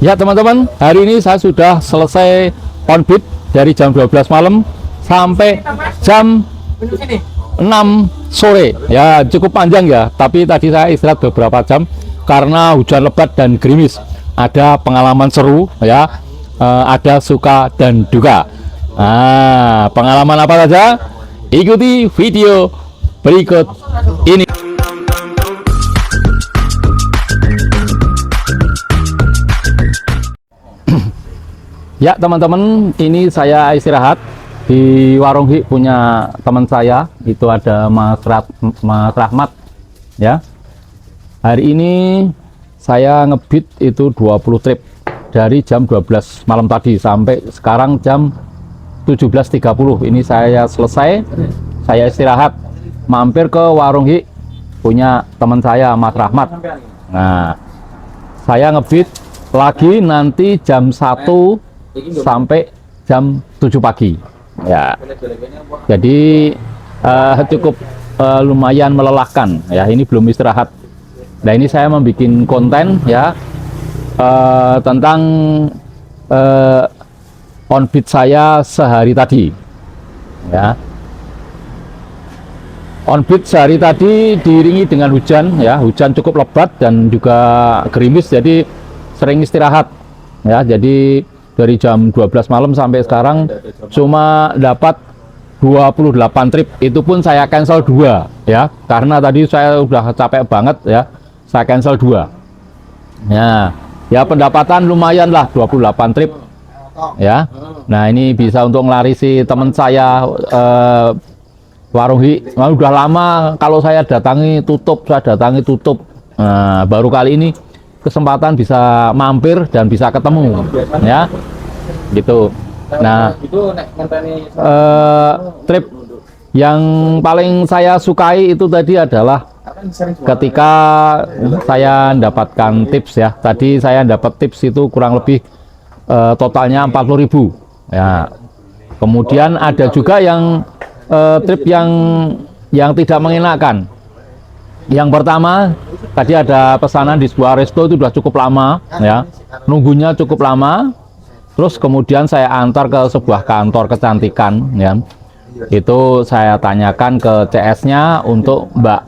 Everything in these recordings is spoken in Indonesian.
Ya teman-teman, hari ini saya sudah selesai on beat dari jam 12 malam sampai jam 6 sore. Ya cukup panjang ya, tapi tadi saya istirahat beberapa jam karena hujan lebat dan gerimis. Ada pengalaman seru ya, ada suka dan duka. Nah, pengalaman apa saja? Ikuti video berikut ini. Ya teman-teman, ini saya istirahat di warung punya teman saya, itu ada Mas Rahmat ya. Hari ini saya ngebit itu 20 trip dari jam 12 malam tadi sampai sekarang jam 17.30. Ini saya selesai, saya istirahat, mampir ke warung punya teman saya Mas Rahmat. Nah, saya ngebit lagi nanti jam 1 sampai jam 7 pagi ya. Jadi cukup lumayan melelahkan ya. Ini belum istirahat. Nah, ini saya membuat konten ya tentang on beat saya sehari tadi ya. On beat sehari tadi diiringi dengan hujan ya, hujan cukup lebat dan juga gerimis, jadi sering istirahat ya. Jadi dari jam 12 malam sampai sekarang cuma dapat 28 trip, itu pun saya cancel 2 ya, karena tadi saya udah capek banget ya, saya cancel 2 ya. Ya pendapatan lumayan lah, 28 trip ya. Nah, ini bisa untuk ngelarisi teman saya warung udah lama kalau saya datangi tutup, nah, baru kali ini kesempatan bisa mampir dan bisa ketemu ya gitu. Nah, trip yang paling saya sukai itu tadi adalah ketika saya mendapatkan tips ya. Tadi saya dapat tips itu kurang lebih totalnya 40.000 ya. Kemudian ada juga yang trip yang tidak mengenakan. Yang pertama, tadi ada pesanan di sebuah resto itu sudah cukup lama ya, nunggunya cukup lama. Terus kemudian saya antar ke sebuah kantor kecantikan ya. Itu saya tanyakan ke CS-nya untuk Mbak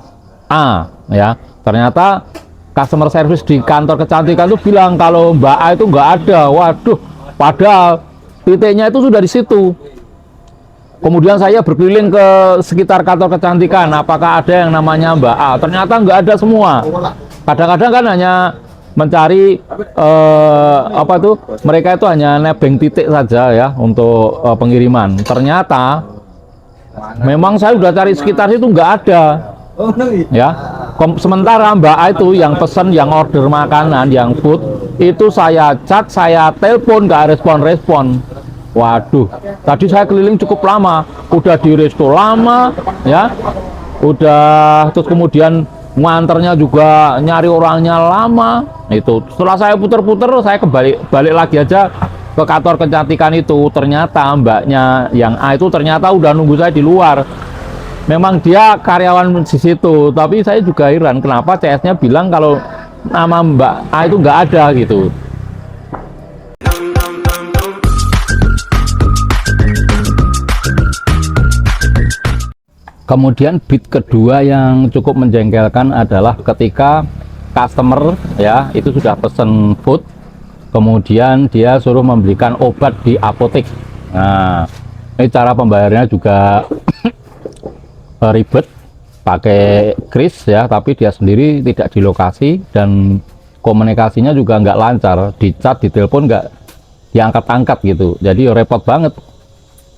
A ya. Ternyata customer service di kantor kecantikan itu bilang kalau Mbak A itu nggak ada. Waduh, padahal titiknya itu sudah di situ. Kemudian saya berkeliling ke sekitar kantor kecantikan, apakah ada yang namanya Mbak A? Ternyata nggak ada semua. Kadang-kadang kan hanya mencari mereka itu hanya nebeng titik saja ya untuk pengiriman. Ternyata memang saya udah cari sekitar itu nggak ada ya. Sementara Mbak A itu yang pesen, yang order makanan, yang food itu saya chat, saya telepon, nggak respon-respon. Waduh, tadi saya keliling cukup lama, udah di resto lama ya, udah terus kemudian nganternya juga nyari orangnya lama. Itu setelah saya puter-puter, saya balik lagi aja ke kantor kecantikan itu. Ternyata mbaknya yang A itu ternyata udah nunggu saya di luar. Memang dia karyawan di situ, tapi saya juga heran kenapa CS-nya bilang kalau nama Mbak A itu nggak ada gitu. Kemudian beat kedua yang cukup menjengkelkan adalah ketika customer ya itu sudah pesen food, kemudian dia suruh membelikan obat di apotek. Nah, ini cara pembayarannya juga ribet, pakai kris ya, tapi dia sendiri tidak di lokasi dan komunikasinya juga nggak lancar, di chat, di telepon nggak diangkat-angkat gitu, jadi repot banget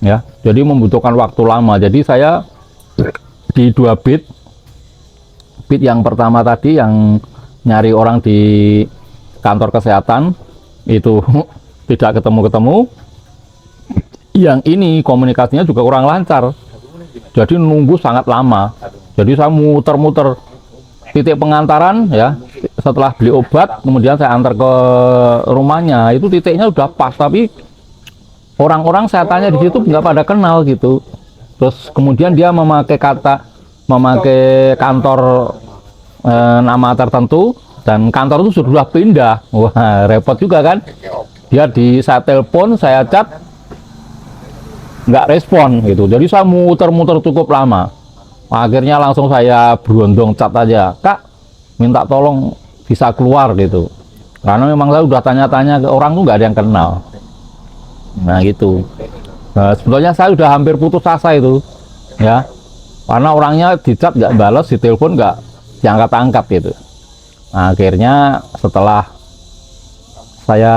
ya, jadi membutuhkan waktu lama. Jadi saya di 2 beat yang pertama tadi yang nyari orang di kantor kesehatan itu tidak ketemu, yang ini komunikasinya juga kurang lancar, jadi nunggu sangat lama. Jadi saya muter-muter titik pengantaran ya, setelah beli obat kemudian saya antar ke rumahnya, itu titiknya udah pas tapi orang-orang saya tanya di situ nggak pada kenal gitu. Terus kemudian dia memakai kantor nama tertentu dan kantor itu sudah pindah. Wah, repot juga kan. Dia saya telepon, saya chat, nggak respon gitu. Jadi saya muter-muter cukup lama. Akhirnya langsung saya berondong chat aja, Kak, minta tolong bisa keluar gitu. Karena memang saya udah tanya-tanya ke orang tuh nggak ada yang kenal. Nah gitu. Nah, sebetulnya saya udah hampir putus asa itu, ya. Karena orangnya di chat nggak balas, di telepon nggak diangkat-angkat gitu. Nah, akhirnya setelah saya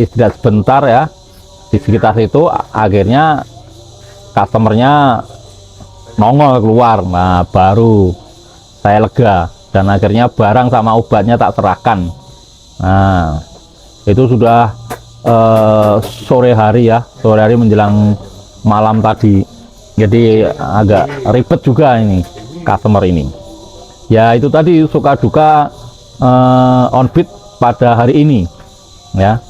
istirahat sebentar ya di sekitar situ, akhirnya customernya nongol keluar. Nah, baru saya lega dan akhirnya barang sama obatnya tak serahkan. Nah, itu sudah sore hari menjelang malam tadi. Jadi agak ribet juga ini customer ini. Ya itu tadi suka duka Onbit pada hari ini ya.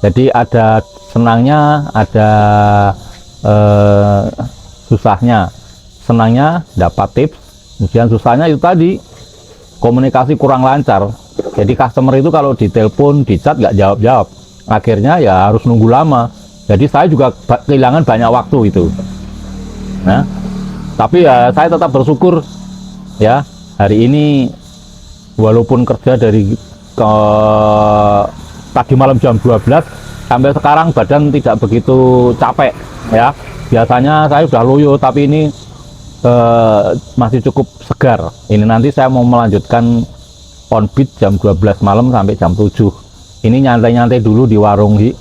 Jadi ada senangnya, ada susahnya. Senangnya dapat tips, kemudian susahnya itu tadi komunikasi kurang lancar. Jadi customer itu kalau ditelepon, di chat nggak jawab-jawab, akhirnya ya harus nunggu lama. Jadi saya juga kehilangan banyak waktu itu. Nah, tapi ya saya tetap bersyukur ya, hari ini walaupun kerja dari tadi malam jam 12 sampai sekarang badan tidak begitu capek ya. Biasanya saya udah loyo, tapi ini masih cukup segar. Ini nanti saya mau melanjutkan Onbit jam 12 malam sampai jam 7. Ini nyantai-nyantai dulu di warung di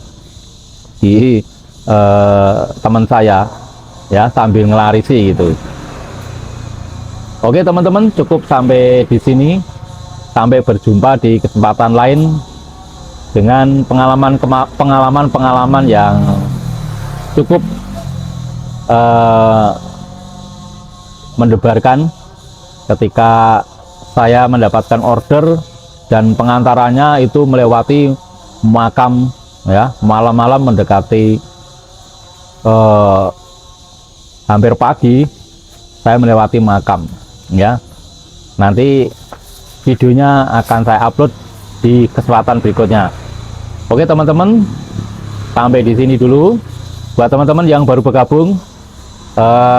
teman saya ya, sambil ngelarisi gitu. Oke teman-teman, cukup sampai di sini. Sampai berjumpa di kesempatan lain dengan pengalaman yang cukup mendebarkan ketika saya mendapatkan order dan pengantarannya itu melewati makam ya, malam-malam mendekati hampir pagi saya melewati makam ya. Nanti videonya akan saya upload di kesempatan berikutnya. Oke teman-teman, sampai di sini dulu. Buat teman-teman yang baru bergabung,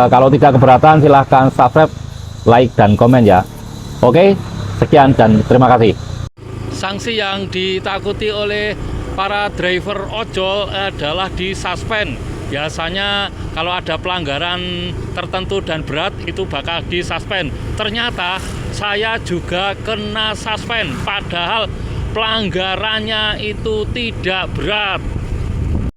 kalau tidak keberatan silahkan subscribe, like, dan komen ya. Oke, sekian dan terima kasih. Sanksi yang ditakuti oleh para driver ojol adalah disuspend. Biasanya kalau ada pelanggaran tertentu dan berat itu bakal disuspend. Ternyata saya juga kena suspend, padahal pelanggarannya itu tidak berat.